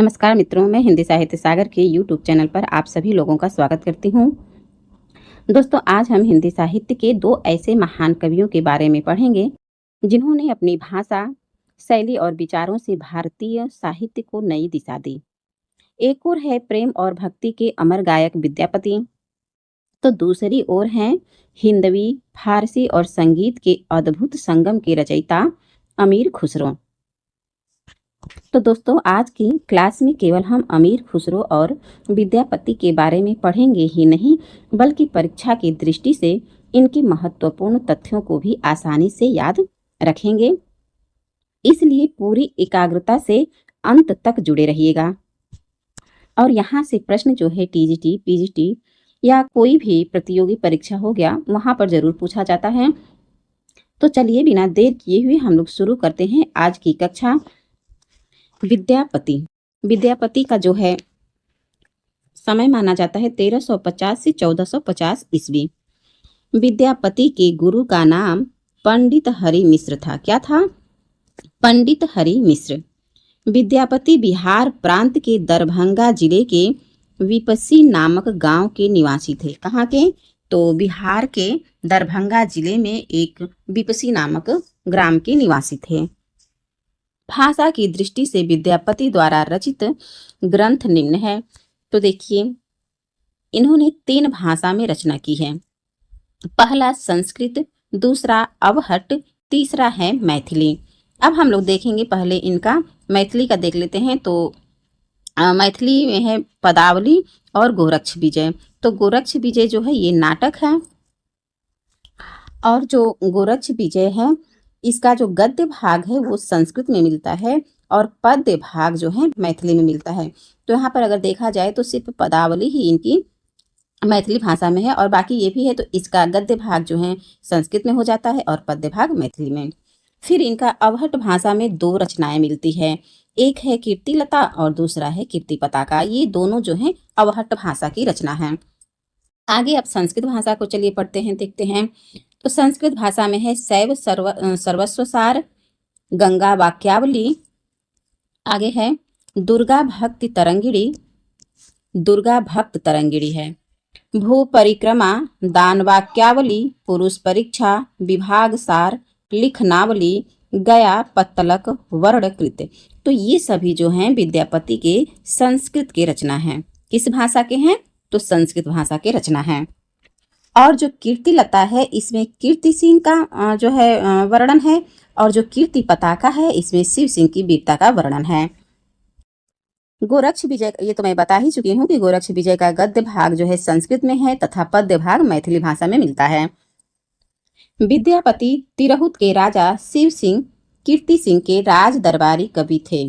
नमस्कार मित्रों, मैं हिंदी साहित्य सागर के यूट्यूब चैनल पर आप सभी लोगों का स्वागत करती हूँ। दोस्तों, आज हम हिंदी साहित्य के दो ऐसे महान कवियों के बारे में पढ़ेंगे जिन्होंने अपनी भाषा, शैली और विचारों से भारतीय साहित्य को नई दिशा दी। एक ओर है प्रेम और भक्ति के अमर गायक विद्यापति, तो दूसरी ओर हैं हिंदवी, फारसी और संगीत के अद्भुत संगम के रचयिता अमीर खुसरो। तो दोस्तों, आज की क्लास में केवल हम अमीर खुसरो और विद्यापति के बारे में पढ़ेंगे ही नहीं, बल्कि परीक्षा की दृष्टि से इनके महत्वपूर्ण तथ्यों को भी आसानी से याद रखेंगे। इसलिए पूरी एकाग्रता से अंत तक जुड़े रहिएगा। और यहाँ से प्रश्न जो है टीजीटी, पीजीटी या कोई भी प्रतियोगी परीक्षा हो गया, वहाँ पर जरूर पूछा जाता है। तो चलिए बिना देर किए हुए हम लोग शुरू करते हैं आज की कक्षा। विद्यापति का जो है समय माना जाता है 1350 से 1450 ईस्वी। विद्यापति के गुरु का नाम पंडित हरि मिश्र था। क्या था? पंडित हरि मिश्र। विद्यापति बिहार प्रांत के दरभंगा जिले के विपसी नामक गांव के निवासी थे। कहाँ के? तो बिहार के दरभंगा जिले में एक विपसी नामक ग्राम के निवासी थे। भाषा की दृष्टि से विद्यापति द्वारा रचित ग्रंथ निम्न है। तो देखिए, इन्होंने 3 भाषा में रचना की है। पहला संस्कृत, दूसरा अवहट, तीसरा है मैथिली। अब हम लोग देखेंगे, पहले इनका मैथिली का देख लेते हैं। तो मैथिली में है पदावली और गोरक्ष विजय। तो गोरक्ष विजय जो है ये नाटक है, और जो गोरक्ष विजय है इसका जो गद्य भाग है वो संस्कृत में मिलता है और पद्य भाग जो है मैथिली में मिलता है। तो यहाँ पर अगर देखा जाए तो सिर्फ पदावली ही इनकी मैथिली भाषा में है, और बाकी ये भी है तो इसका गद्य भाग जो है संस्कृत में हो जाता है और पद्य भाग मैथिली में। फिर इनका अवहट भाषा में 2 रचनाएं मिलती है, एक है कीर्तिलता और दूसरा है कीर्ति पताका। ये दोनों जो है अवहट भाषा की रचना है। आगे अब संस्कृत भाषा को चलिए पढ़ते हैं, देखते हैं। तो संस्कृत भाषा में है शैव सर्वस्वसार, गंगा वाक्यावली, आगे है दुर्गा भक्ति तरंगिणी, दुर्गा भक्त तरंगिणी है, भू परिक्रमा, दान वाक्यावली, पुरुष परीक्षा, विभाग सार, लिखनावली, गया पत्तलक, वर्णकृत। तो ये सभी जो हैं विद्यापति के संस्कृत के रचना हैं। किस भाषा के हैं? तो संस्कृत भाषा के रचना है। और जो कीर्तिलता है इसमें कीर्ति सिंह का जो है वर्णन है, और जो कीर्ति पताका है इसमें शिव सिंह की वीरता का वर्णन है। गोरक्ष विजय, ये तो मैं बता ही चुकी हूँ कि गोरक्ष विजय का गद्य भाग जो है संस्कृत में है तथा पद्य भाग मैथिली भाषा में मिलता है। विद्यापति तिरहुत के राजा शिव सिंह कीर्ति सिंह के राज दरबारी कवि थे।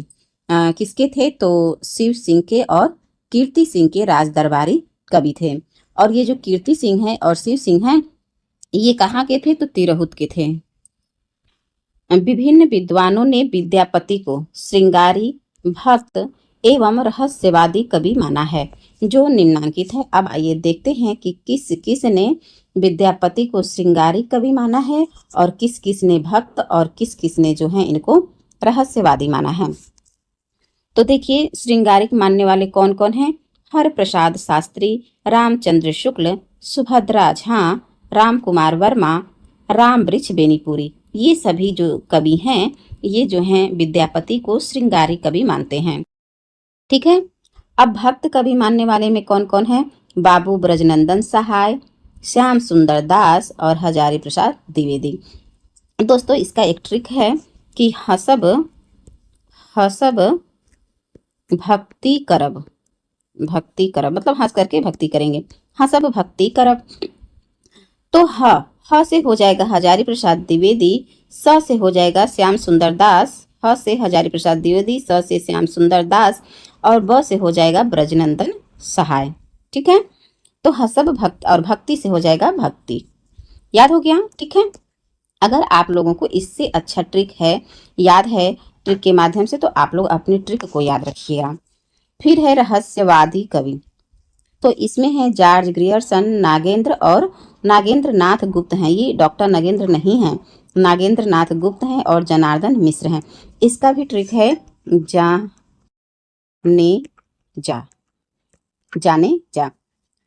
किसके थे? तो शिव सिंह के और कीर्ति सिंह के राज दरबारी कवि थे। और ये जो कीर्ति सिंह है और शिव सिंह है ये कहाँ के थे? तो तिरहुत के थे। विभिन्न विद्वानों ने विद्यापति को श्रृंगारी, भक्त एवं रहस्यवादी कवि माना है, जो निम्नांकित है। अब आइए देखते हैं कि किस किस ने विद्यापति को श्रृंगारी कवि माना है और किस किस ने भक्त और किस किस ने जो है इनको रहस्यवादी माना है। तो देखिए, श्रृंगारिक मानने वाले कौन कौन हैं? हर प्रसाद शास्त्री, रामचंद्र शुक्ल, सुभद्रा झा, राम कुमार वर्मा, राम वृक्ष बेनीपुरी। ये सभी जो कवि हैं ये जो हैं विद्यापति को श्रृंगारी कवि मानते हैं। ठीक है। अब भक्त कवि मानने वाले में कौन कौन है? बाबू ब्रजनंदन सहाय, श्याम सुंदर दास और हजारी प्रसाद द्विवेदी। दोस्तों, इसका एक ट्रिक है कि हसब भक्ति करब, भक्ति करब मतलब हंस करके भक्ति करेंगे, हसब भक्ति करब। तो ह से हो जाएगा हजारी प्रसाद द्विवेदी, स से हो जाएगा श्याम सुंदर दास, ह से हजारी प्रसाद द्विवेदी, स से श्याम सुंदर दास और ब से हो जाएगा ब्रजनंदन सहाय। ठीक है। तो हसब भक्त और भक्ति से हो जाएगा भक्ति। याद हो गया? ठीक है। अगर आप लोगों को इससे अच्छा ट्रिक है याद है ट्रिक के माध्यम से, तो आप लोग अपनी ट्रिक को याद रखिएगा। फिर है रहस्यवादी कवि। तो इसमें है जॉर्ज ग्रियर्सन, नागेंद्र और नागेंद्र नाथ गुप्त हैं। ये डॉक्टर नागेंद्र नहीं हैं, नागेंद्र नाथ गुप्त हैं और जनार्दन मिश्र हैं। इसका भी ट्रिक है ने जा, जाने जा।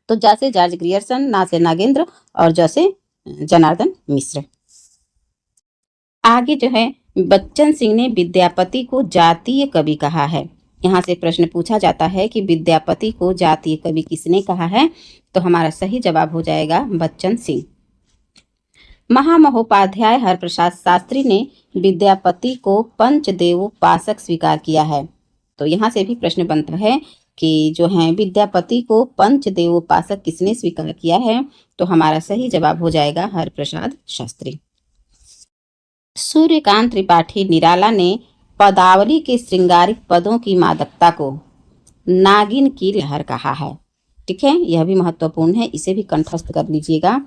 तो जा से जॉर्ज ग्रियर्सन, ना से नागेंद्र और ज से जनार्दन मिश्र। आगे जो है बच्चन सिंह ने विद्यापति को जातीय कवि कहा है। यहाँ से प्रश्न पूछा जाता है कि विद्यापति को जातीय कवि किसने कहा है, तो हमारा सही जवाब हो जाएगा बच्चन सिंह। महामहोपाध्याय हरप्रसाद शास्त्री ने विद्यापति को पंचदेवोपासक स्वीकार किया है। तो यहाँ से भी प्रश्न बनता है कि जो है विद्यापति को पंचदेवोपासक किसने स्वीकार किया है, तो हमारा सही जवाब हो जाएगा हरप्रसाद शास्त्री। सूर्यकांत त्रिपाठी निराला ने पदावली के श्रृंगारिक पदों की मादकता को नागिन की लहर कहा है। ठीक है, यह भी महत्वपूर्ण है, इसे भी कंठस्थ कर लीजिएगा।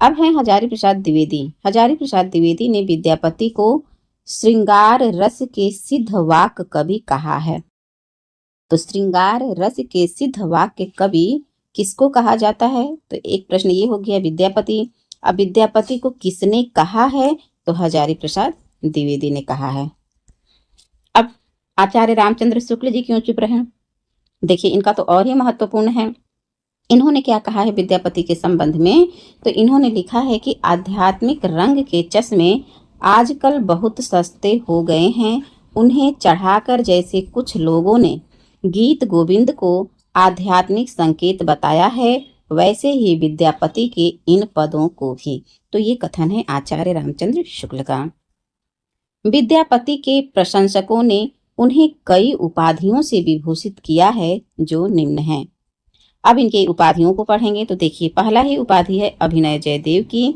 अब है हजारी प्रसाद द्विवेदी। हजारी प्रसाद द्विवेदी ने विद्यापति को श्रृंगार रस के सिद्ध वाक्य कवि कहा है। तो श्रृंगार रस के सिद्ध वाक्य कवि किसको कहा जाता है, तो एक प्रश्न ये हो गया विद्यापति। अब विद्यापति को किसने कहा है, तो हजारी प्रसाद द्विवेदी ने कहा है। अब आचार्य रामचंद्र शुक्ल जी क्यों चुप रहे, देखिए इनका तो और ही महत्वपूर्ण है। इन्होंने क्या कहा है विद्यापति के संबंध में, तो इन्होंने लिखा है कि आध्यात्मिक रंग के चश्मे आजकल बहुत सस्ते हो गए हैं, उन्हें चढ़ाकर जैसे कुछ लोगों ने गीत गोविंद को आध्यात्मिक संकेत बताया है, वैसे ही विद्यापति के इन पदों को भी। तो ये कथन है आचार्य रामचंद्र शुक्ल का। विद्यापति के प्रशंसकों ने उन्हें कई उपाधियों से विभूषित किया है, जो निम्न है। अब इनके उपाधियों को पढ़ेंगे तो देखिए, पहला ही उपाधि है अभिनय जयदेव की,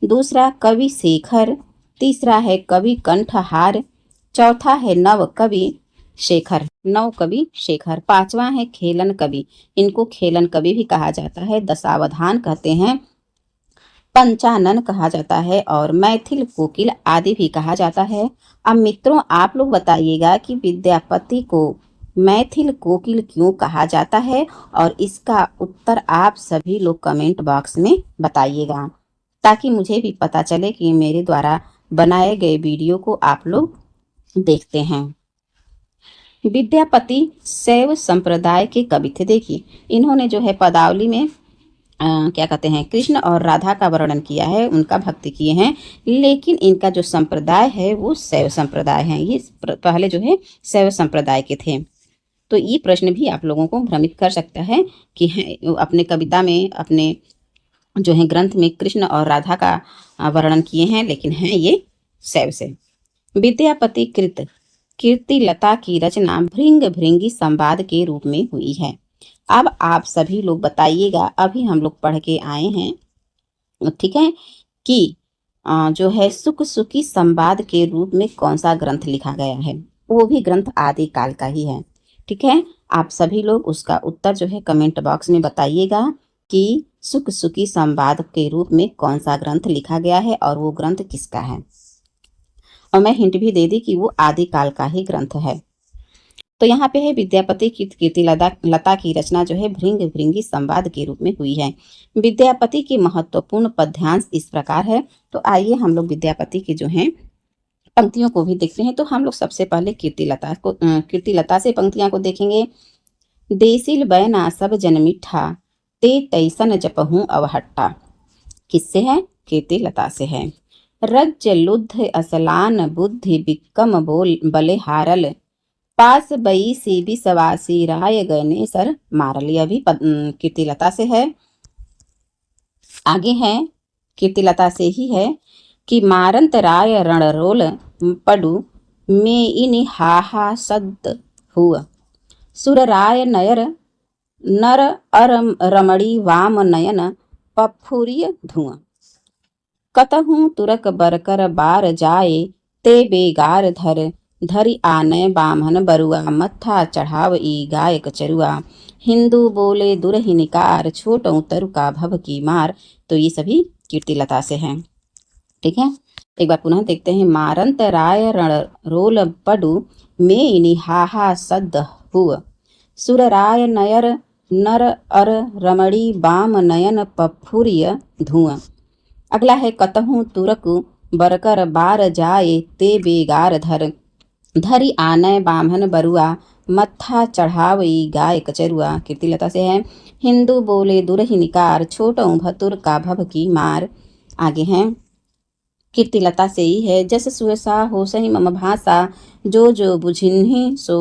दूसरा कवि शेखर, तीसरा है कवि कंठहार, चौथा है नव कवि शेखर, नव कवि शेखर, पांचवा है खेलन कवि, इनको खेलन कवि भी कहा जाता है, दशावधान कहते हैं, पंचानन कहा जाता है और मैथिल कोकिल आदि भी कहा जाता है। अब मित्रों आप लोग बताइएगा कि विद्यापति को मैथिल कोकिल क्यों कहा जाता है, और इसका उत्तर आप सभी लोग कमेंट बॉक्स में बताइएगा, ताकि मुझे भी पता चले कि मेरे द्वारा बनाए गए वीडियो को आप लोग देखते हैं। विद्यापति शैव संप्रदाय के कवि थे। देखिए इन्होंने जो है पदावली में क्या कहते हैं कृष्ण और राधा का वर्णन किया है, उनका भक्ति किए हैं, लेकिन इनका जो संप्रदाय है वो शैव संप्रदाय है। ये पहले जो है शैव संप्रदाय के थे। तो ये प्रश्न भी आप लोगों को भ्रमित कर सकता है कि अपने कविता में, अपने जो है ग्रंथ में कृष्ण और राधा का वर्णन किए हैं, लेकिन हैं ये शैव से। विद्यापति कृत कीर्ति लता की रचना भृंग भृंगी संवाद के रूप में हुई है। अब आप सभी लोग बताइएगा, अभी हम लोग पढ़ के आए हैं, ठीक है, कि जो है सुख सुखी संवाद के रूप में कौन सा ग्रंथ लिखा गया है। वो भी ग्रंथ आदि काल का ही है। ठीक है, आप सभी लोग उसका उत्तर जो है कमेंट बॉक्स में बताइएगा कि सुख सुखी संवाद के रूप में कौन सा ग्रंथ लिखा गया है और वो ग्रंथ किसका है। और मैं हिंट भी दे दी कि वो आदि काल का ही ग्रंथ है। तो यहाँ पे है विद्यापति की कीर्ति लता की रचना जो है भृंग भृंगी संवाद के रूप में हुई है। विद्यापति की महत्वपूर्ण पद्यांश इस प्रकार है। तो आइए हम लोग विद्यापति की जो है पंक्तियों को भी देखते हैं। तो हम लोग सबसे पहले कीर्ति लता से पंक्तियां को देखेंगे। देसिल बैना सब जन मिठा, ते तैसन जपहूं अवहट्टा, किससे है, कीर्ति लता से है। रज्ज लुद्ध असलान बुद्धि बिक्कम बोल बले हारल, पास बई सी बिसवासी राय गने सर मारल, यह भी कीर्ति लता से है। आगे है कीर्ति लता से ही है कि मारंत राय रणरोल पडु में इन हाहा सद हुआ, सुरराय नयर नर अरम रमणी वाम नयन पफुरिय धुआं, कतहूँ तुरक बरकर बार जाए ते बेगार धर, धरि आनय बामन बरुआ, मत्था चढ़ाव ई गायक चरुआ, हिंदू बोले दुरहिनिकार, छोटों तरु का भव की मार। तो ये सभी कीर्ति लता से हैं। ठीक है, एक बार पुनः देखते हैं। मारंत राय रण रोल पडु में इनि हाहा सद हुआ, सुरराय नयर नर अर रमणी बाम नयन पफुरिय धुआं। अगला है कतहूँ तुरक बरकर बार जाए ते बेगार धर, धरि आनय बामन बरुआ, मत्था चढ़ावई गाय कचरुआ कीर्तिलता से है। हिंदू बोले दुरही निकार छोटऊ भतुर का भव की मार। आगे हैं कीर्तिलता से ही है। जस सुरसा हो सही मम भाषा जो जो बुझिन्हि सो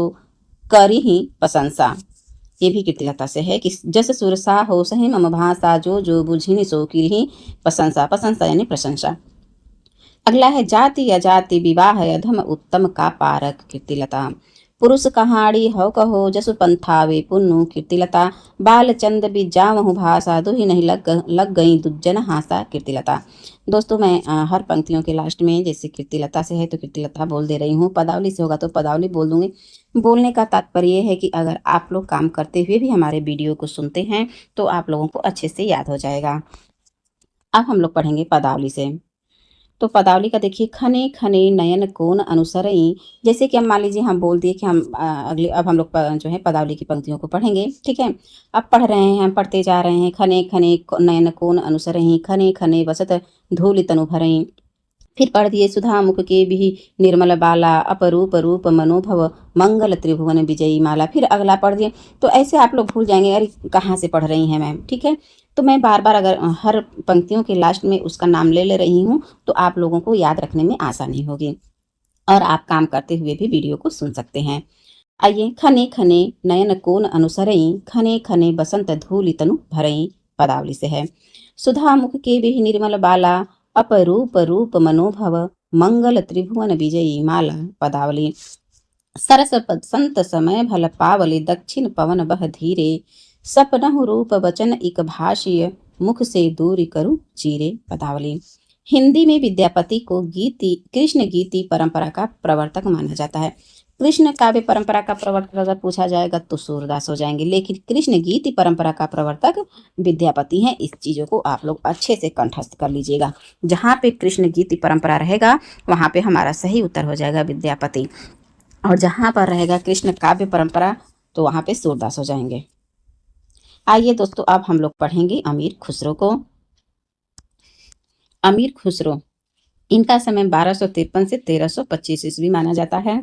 करी ही प्रशंसा। ये भी कीर्तिलता से है कि जस सुरसा हो सही मम भाषा जो जो बुझिन्हि सो करी प्रशंसा। प्रशंसा यानी प्रशंसा। अगला है जाति अजाति विवाह अधम उत्तम का पारक कीर्तिलता। पुरुष कहाड़ी हव कहो जसु पंथावे पुन्नु कीर्तिलता। बालचंद बिजामहु भाषा दुही नहीं लग गई दुज्जन हासा कीर्तिलता। दोस्तों मैं हर पंक्तियों के लास्ट में जैसे कीर्तिलता से है तो कीर्तिलता बोल दे रही हूँ, पदावली से होगा तो पदावली बोल दूंगी। बोलने का तात्पर्य है कि अगर आप लोग काम करते हुए भी हमारे वीडियो को सुनते हैं तो आप लोगों को अच्छे से याद हो जाएगा। अब हम लोग पढ़ेंगे पदावली से। तो पदावली का देखिए खने खने नयन कोन अनुसरई। जैसे कि हम मान लीजिए हम बोल दिए कि हम अब हम लोग जो है पदावली की पंक्तियों को पढ़ेंगे, ठीक है। अब पढ़ रहे हैं, हम पढ़ते जा रहे हैं। खने खने नयन कोन अनुसरई खने खने बसत धूलि तनु भरई। फिर पढ़ दिए सुधा मुख के भी निर्मल बाला अपरूप रूप मनोभव मंगल त्रिभुवन विजयी माला। फिर अगला पढ़ दिए। तो ऐसे आप लोग भूल जाएंगे अरे कहाँ से पढ़ रही हैं मैम, ठीक है। तो मैं बार बार अगर हर पंक्तियों के लास्ट में उसका नाम ले रही हूँ तो आप लोगों को याद रखने में आसानी होगी और आप काम करते हुए भी वीडियो को सुन सकते हैं। आइए खने खने नयन कोन अनुसरई खने खने बसंत धूलि तनु भरई पदावली से है। सुधा मुख के भी निर्मल बाला अपरूप रूप मनोभव मंगल त्रिभुवन विजयी माला पदावली। सरस संत समय भल पावली दक्षिण पवन बह धीरे सपनहु रूप वचन इक भाषीय मुख से दूरी करु चीरे पदावली। हिंदी में विद्यापति को गीति कृष्ण गीति परंपरा का प्रवर्तक माना जाता है। कृष्ण काव्य परंपरा का प्रवर्तक अगर पूछा जाएगा तो सूरदास हो जाएंगे, लेकिन कृष्ण गीति परंपरा का प्रवर्तक विद्यापति हैं। इस चीजों को आप लोग अच्छे से कंठस्थ कर लीजिएगा। जहाँ पे कृष्ण गीति परंपरा रहेगा वहाँ पे हमारा सही उत्तर हो जाएगा विद्यापति, और जहाँ पर रहेगा कृष्ण काव्य परंपरा तो वहाँ पे सूरदास हो जाएंगे। आइए दोस्तों अब हम लोग पढ़ेंगे अमीर खुसरो को। अमीर खुसरो इनका समय 1253 से 1325 ईस्वी माना जाता है।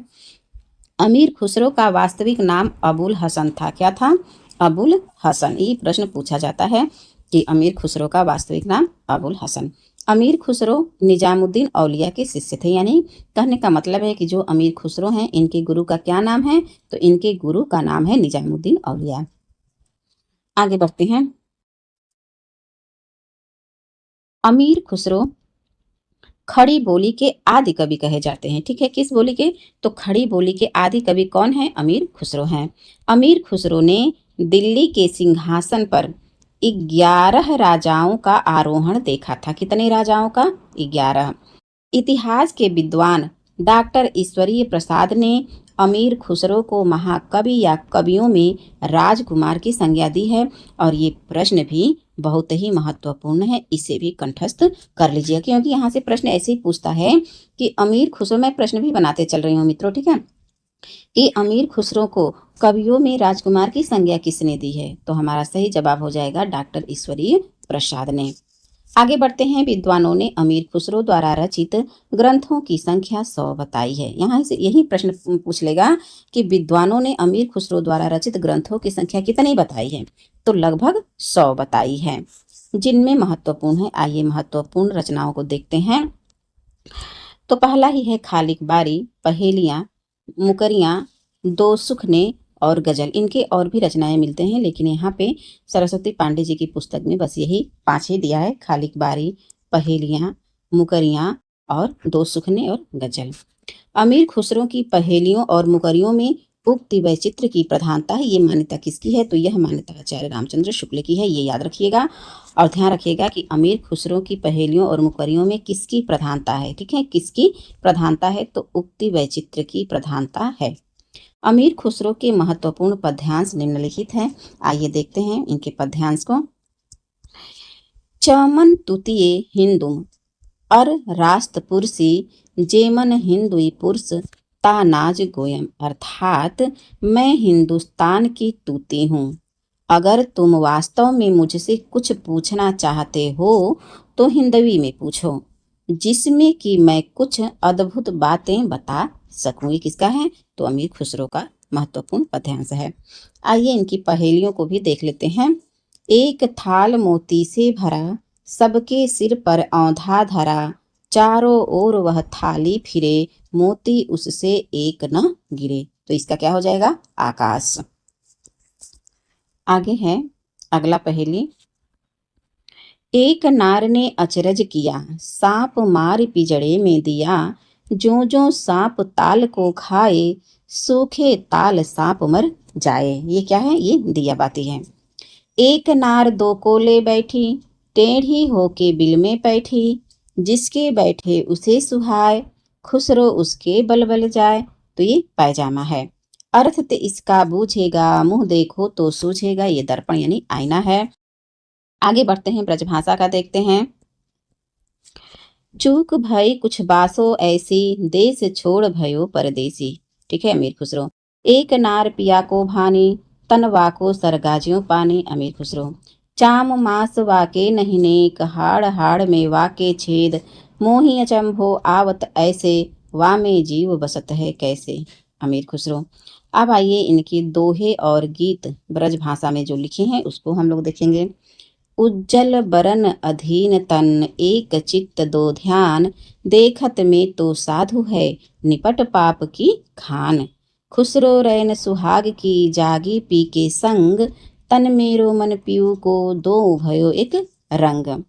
अमीर खुसरो का वास्तविक नाम अबुल हसन था। क्या था? अबुल हसन। ये प्रश्न पूछा जाता है कि अमीर खुसरो का वास्तविक नाम अबुल हसन। अमीर खुसरो निजामुद्दीन औलिया के शिष्य थे, यानी कहने का मतलब है कि जो अमीर खुसरो हैं इनके गुरु का क्या नाम है? तो इनके गुरु का नाम है निजामुद्दीन औलिया। आगे बढ़ते हैं। अमीर खुसरो खड़ी बोली के आदि कवि कहे जाते हैं, ठीक है। किस बोली के? तो खड़ी बोली के आदि कवि कौन है? अमीर खुसरो हैं। अमीर खुसरो ने दिल्ली के सिंहासन पर 11 राजाओं का आरोहण देखा था। कितने राजाओं का? 11। इतिहास के विद्वान डॉक्टर ईश्वरीय प्रसाद ने अमीर खुसरो को महाकवि या कवियों में राजकुमार की संज्ञा दी है, और ये प्रश्न भी बहुत ही महत्वपूर्ण है, इसे भी कंठस्थ कर लीजिए क्योंकि यहाँ से प्रश्न ऐसे ही पूछता है कि अमीर खुसरो, मैं प्रश्न भी बनाते चल रही हूँ मित्रों, ठीक है, कि अमीर खुसरो को कवियों में राजकुमार की संज्ञा किसने दी है? तो हमारा सही जवाब हो जाएगा डॉक्टर ईश्वरीय प्रसाद ने। आगे बढ़ते हैं। विद्वानों ने अमीर खुसरो द्वारा रचित ग्रंथों की संख्या 100 बताई है। यहाँ से यही प्रश्न पूछ लेगा कि विद्वानों ने अमीर खुसरो द्वारा रचित ग्रंथों की संख्या कितनी बताई है? तो लगभग 100 बताई है, जिनमें महत्वपूर्ण है। आइए महत्वपूर्ण रचनाओं को देखते हैं। तो पहला ही है खालिक बारी, पहेलियां, मुकरियां, दो सुखने और गजल। इनके और भी रचनाएं मिलते हैं, लेकिन यहाँ पे सरस्वती पांडे जी की पुस्तक में बस यही 5 ही दिया है, खालिक बारी, पहेलियां, मुकरियां और दो सुखने और गजल। अमीर खुसरो की पहेलियों और मुकरियों में उक्ति वैचित्र की प्रधानता है। ये मान्यता किसकी है? तो यह मान्यता आचार्य रामचंद्र शुक्ल की है, ये याद रखिएगा। और ध्यान रखिएगा कि अमीर खुसरो की पहेलियों और मुकरियों में किसकी प्रधानता है, ठीक है, किसकी प्रधानता है? तो उक्ति वैचित्र की प्रधानता है। अमीर खुसरो के महत्वपूर्ण पद्यांश निम्नलिखित हैं। आइए देखते हैं इनके पद्यांश को। चमन तुतिये हिंदुम अर रास्त पुरुषी जेमन हिंदुई पुरुष तानाज गोयम, अर्थात मैं हिंदुस्तान की तूती हूँ। अगर तुम वास्तव में मुझसे कुछ पूछना चाहते हो तो हिंदवी में पूछो, जिसमें कि मैं कुछ अद्भुत बातें बता सकूँ। ये किसका है? तो अमीर खुसरो का महत्वपूर्ण पद्यांश है। आइए इनकी पहेलियों को भी देख लेते हैं। एक थाल मोती से भरा, सबके सिर पर औंधा धरा, चारों ओर वह थाली फिरे, मोती उससे एक न गिरे। तो इसका क्या हो जाएगा? आकाश। आगे है अगला पहेली। एक नार ने अचरज किया, सांप मार पिंजड़े में दिया, जो जो सांप ताल को खाए, सूखे ताल सांप मर जाए। ये क्या है? ये दिया बाती है। एक नार दो को ले बैठी, टेढ़ी होके बिल में बैठी, जिसके बैठे उसे सुहाए, खुसरो उसके बल बल जाए। तो ये पैजामा है। अर्थ ते इसका बूझेगा, मुंह देखो तो सूझेगा। ये दर्पण यानी आईना है। आगे बढ़ते हैं, ब्रजभाषा का देखते हैं। चूक भई कुछ बासो ऐसी, देश छोड़ भयो परदेसी। ठीक है, अमीर खुसरो। एक नार पिया को भानी, तन वाको सरगाजियों पानी। अमीर खुसरो। चाम मास वाके नहीं नेक, हाड़ हाड़ में वाके छेद, मोही अचंभो आवत ऐसे, वामे जीव बसत है कैसे। अमीर खुसरो। अब आइए इनके दोहे और गीत ब्रजभाषा में जो लिखे हैं उसको हम लोग देखेंगे। उज्जल बरन अधीन तन, एक चित्त दो ध्यान, देखत में तो साधु है, निपट पाप की खान। खुसरो रैन सुहाग की, जागी पी के संग, तन मेरो मन पीऊ को, दो भयो एक रंग।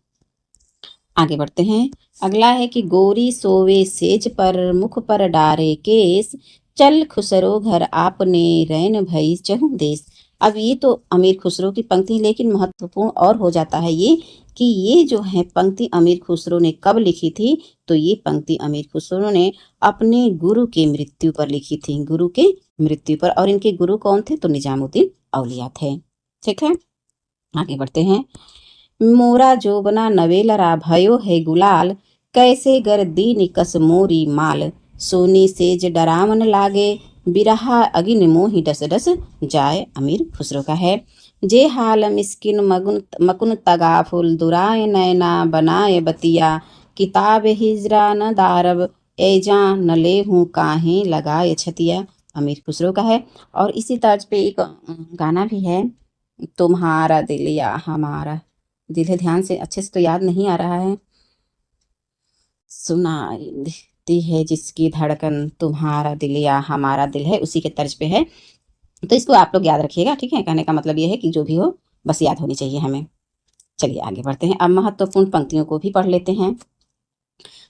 आगे बढ़ते हैं। अगला है कि गोरी सोवे सेज पर, मुख पर डारे केस, चल खुसरो घर आपने, रैन भई चहु देश। अब ये तो अमीर खुसरो की पंक्ति, लेकिन महत्वपूर्ण और हो जाता है ये कि ये जो है पंक्ति अमीर खुसरो ने कब लिखी थी। तो ये पंक्ति अमीर खुसरो ने अपने गुरु के मृत्यु पर लिखी थी। गुरु के मृत्यु पर। और इनके गुरु कौन थे? तो निजामुद्दीन औलिया थे। ठीक है, आगे बढ़ते हैं। मोरा जोबना नवेलरा, भयो है गुलाल, कैसे गर दीन कस मोरी माल, सोनी सेज डरावन लागे, बिरहा अगिन मोहि डस डस जाए। अमीर खुसरो का है। जे हाल मिस्किन मकुन तगाफुल, दुराए नैना बनाए बतिया, किताब हिजरा न दारब, ऐजा न ले हूँ काहे लगाए छतिया। अमीर खुसरो का है। और इसी तर्ज पे एक गाना भी है, तुम्हारा दिल या हमारा दिल है। ध्यान से, अच्छे से तो याद नहीं आ रहा है। सुनाई देती है जिसकी धड़कन, तुम्हारा दिल या हमारा दिल है, उसी के तर्ज पे है। तो इसको आप लोग याद रखिएगा। ठीक है, कहने का मतलब ये है कि जो भी हो बस याद होनी चाहिए हमें। चलिए आगे बढ़ते हैं। अब महत्वपूर्ण पंक्तियों को भी पढ़ लेते हैं।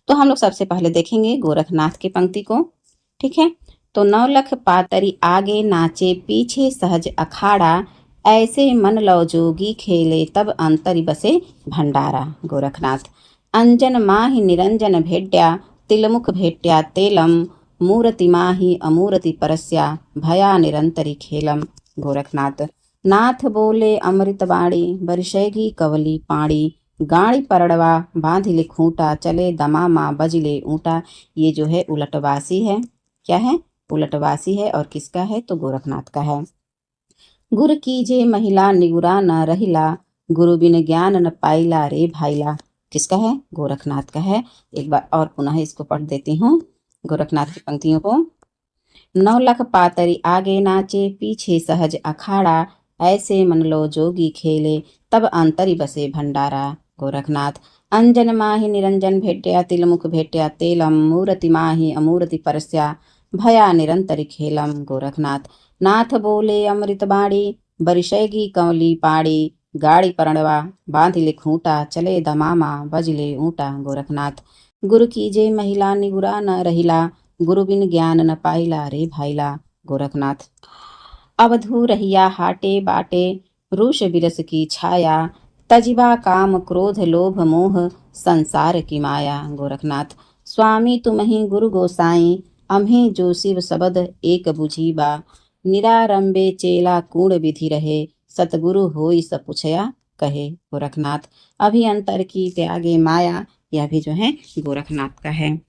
तो हम लोग सबसे पहले देखेंगे गोरखनाथ की पंक्ति को। ठीक है, तो 9 लख पातरी आगे नाचे, पीछे सहज अखाड़ा, ऐसे मन लो जोगी खेले, तब अंतरि बसे भंडारा। गोरखनाथ। अंजन माहि निरंजन भेट्या, तिलमुख भेट्या तेलम, मूर्ति माहि अमूर्ति परस्या, भया निरंतरी खेलम। गोरखनाथ। नाथ बोले अमृत बाणी, बरसैगी कवली पाणी, गाड़ी परड़वा बांधिले खूंटा, चले दमामा बजले ऊंटा। ये जो है उलटवासी है। क्या है? उलटवासी है। और किसका है? तो गोरखनाथ का है। गुर कीजे महिला निगुरा न रहिला, गुरु बिन ज्ञान न पाइला रे भाईला। किसका है? गोरखनाथ का है। एक बार और पुनः इसको पढ़ देती हूँ गोरखनाथ की पंक्तियों को। 9 लख पातरी आगे नाचे, पीछे सहज अखाड़ा, ऐसे मन लो जोगी खेले, तब अंतरि बसे भंडारा। गोरखनाथ। अंजन माहि निरंजन भेट्या, तिलमुख भेट्या तेलम, मूर्ति माहि अमूर्ति परस्या, भया निरंतरि खेलम। गोरखनाथ। नाथ बोले अमृत बाणी, बरिशैगी कंवली पाड़ी, गाड़ी परणवा बांधिले खूंटा, चले दमामा बजले ऊंटा। गोरखनाथ। गुरु कीजे महिला निगुरा न रहिला, गुरु बिन ज्ञान न पाइला रे भाईला। गोरखनाथ। अवधू रहिया हाटे बाटे, रूष बिरस की छाया, तजिबा काम क्रोध लोभ मोह, संसार की माया। गोरखनाथ। स्वामी तुम्हि गुरु गोसाई, अम्हे जो शिव सबद एक बुझीबा, निरारंबे चेला कूड़ विधि रहे, सतगुरु होई सब पुछया कहे। गोरखनाथ। अभियंतर की त्यागे माया, यह भी जो है गोरखनाथ का है।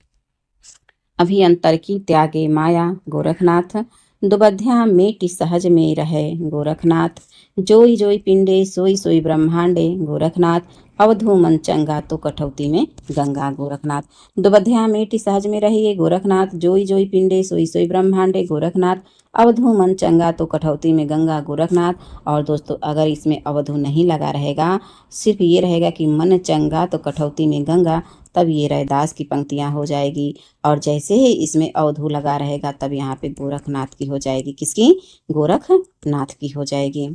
अभियंतर की त्यागे माया। गोरखनाथ। दुबध्या मेटि सहज में रहे गोरखनाथ। जोई जोई पिंडे सोई सोई ब्रह्मांडे गोरखनाथ। अवधू मन चंगा तो कठौती में गंगा गोरखनाथ। दुबध्या मेटि सहज में रहिए गोरखनाथ। जोई जोई पिंडे सोई सोई ब्रह्मांडे गोरखनाथ। अवधू मन चंगा तो कठौती में गंगा गोरखनाथ। और दोस्तों अगर इसमें अवधू नहीं लगा रहेगा, सिर्फ ये रहेगा कि मन चंगा तो कठौती में गंगा, तब ये रैदास की पंक्तियां हो जाएगी। और जैसे ही इसमें अवधू लगा रहेगा तब यहाँ पे गोरखनाथ की हो जाएगी। किसकी? गोरखनाथ की हो जाएगी।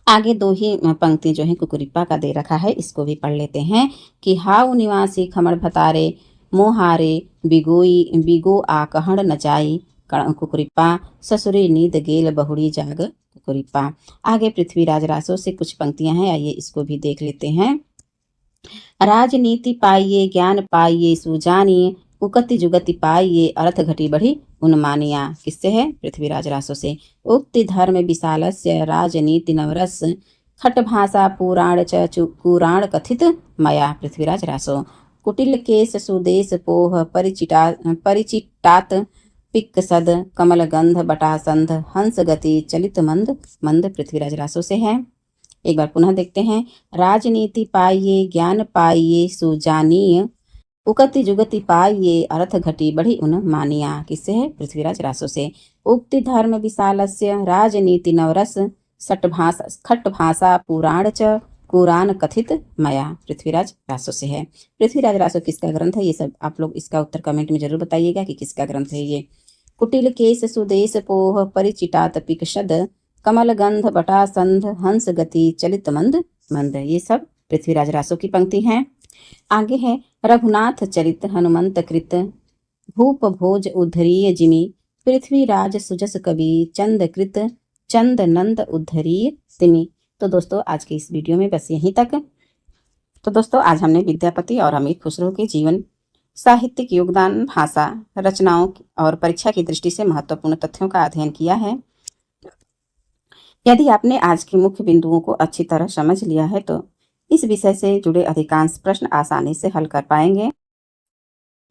आगे दो ही पंक्ति जो है कुकुरिप्पा का दे रखा है, इसको भी पढ़ लेते हैं कि हाउ निवासी खमर भतारे मोहारे बिगो आकहण नचाई कुकुरिप्पा ससुरे नींद गेल बहुड़ी जाग कुकुरिप्पा। आगे पृथ्वीराज रासो से कुछ पंक्तियां हैं, आइए इसको भी देख लेते हैं। राजनीति पाइये ज्ञान पाइये सुजानिए उकति जुगति पाइये अर्थ घटी बढ़ी उन्मानिया। किससे है? पृथ्वीराज रासो से। उक्ति धर्म विशालस्य राजनीति नवरस खट भाषा पुराण पुराण कथित मया। पृथ्वीराज रासो। कुटिल केश सुदेश पोह परिचिटात पिक सद कमल गंध बटासंध हंस गति चलित मंद मंद। पृथ्वीराज रासो से है। एक बार पुनः देखते हैं। राजनीति पाइये ज्ञान पाइये सुजानीय उकति जुगति पाइये अर्थ घटी बढ़ी उन मानिया। किससे है? पृथ्वीराज रासो से। उक्ति धर्म विशालस्य राजनीति नवरस खट भाषा पुराण च कुरान कथित मया। पृथ्वीराज रासो से है। पृथ्वीराज रासो किसका ग्रंथ है? ये सब आप लोग इसका उत्तर कमेंट में जरूर बताइएगा कि किसका ग्रंथ है ये। कुटिल केश सुदेश पोह परिचिटात पिकशद कमल गंध बटा संध हंस गति चलित मंद मंद। ये सब पृथ्वीराज रासो की पंक्ति हैं। आगे है रघुनाथ चरित हनुमंत कृत भूप भोज उद्धरीय जिमि पृथ्वीराज सुजस कवि चंद कृत चंद नंद उद्धरीय तिमि। तो दोस्तों आज के इस वीडियो में बस यहीं तक। तो दोस्तों आज हमने विद्यापति और अमीर खुसरो के जीवन, साहित्यिक योगदान, भाषा, रचनाओं और परीक्षा की दृष्टि से महत्वपूर्ण तथ्यों का अध्ययन किया है। यदि आपने आज के मुख्य बिंदुओं को अच्छी तरह समझ लिया है तो इस विषय से जुड़े अधिकांश प्रश्न आसानी से हल कर पाएंगे।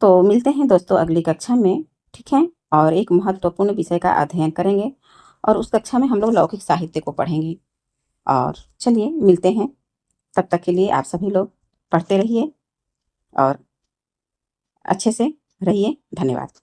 तो मिलते हैं दोस्तों अगली कक्षा में, ठीक है? और एक महत्वपूर्ण विषय का अध्ययन करेंगे और उस कक्षा में हम लोग लौकिक साहित्य को पढ़ेंगे। और चलिए मिलते हैं, तब तक के लिए आप सभी लोग पढ़ते रहिए और अच्छे से रहिए। धन्यवाद।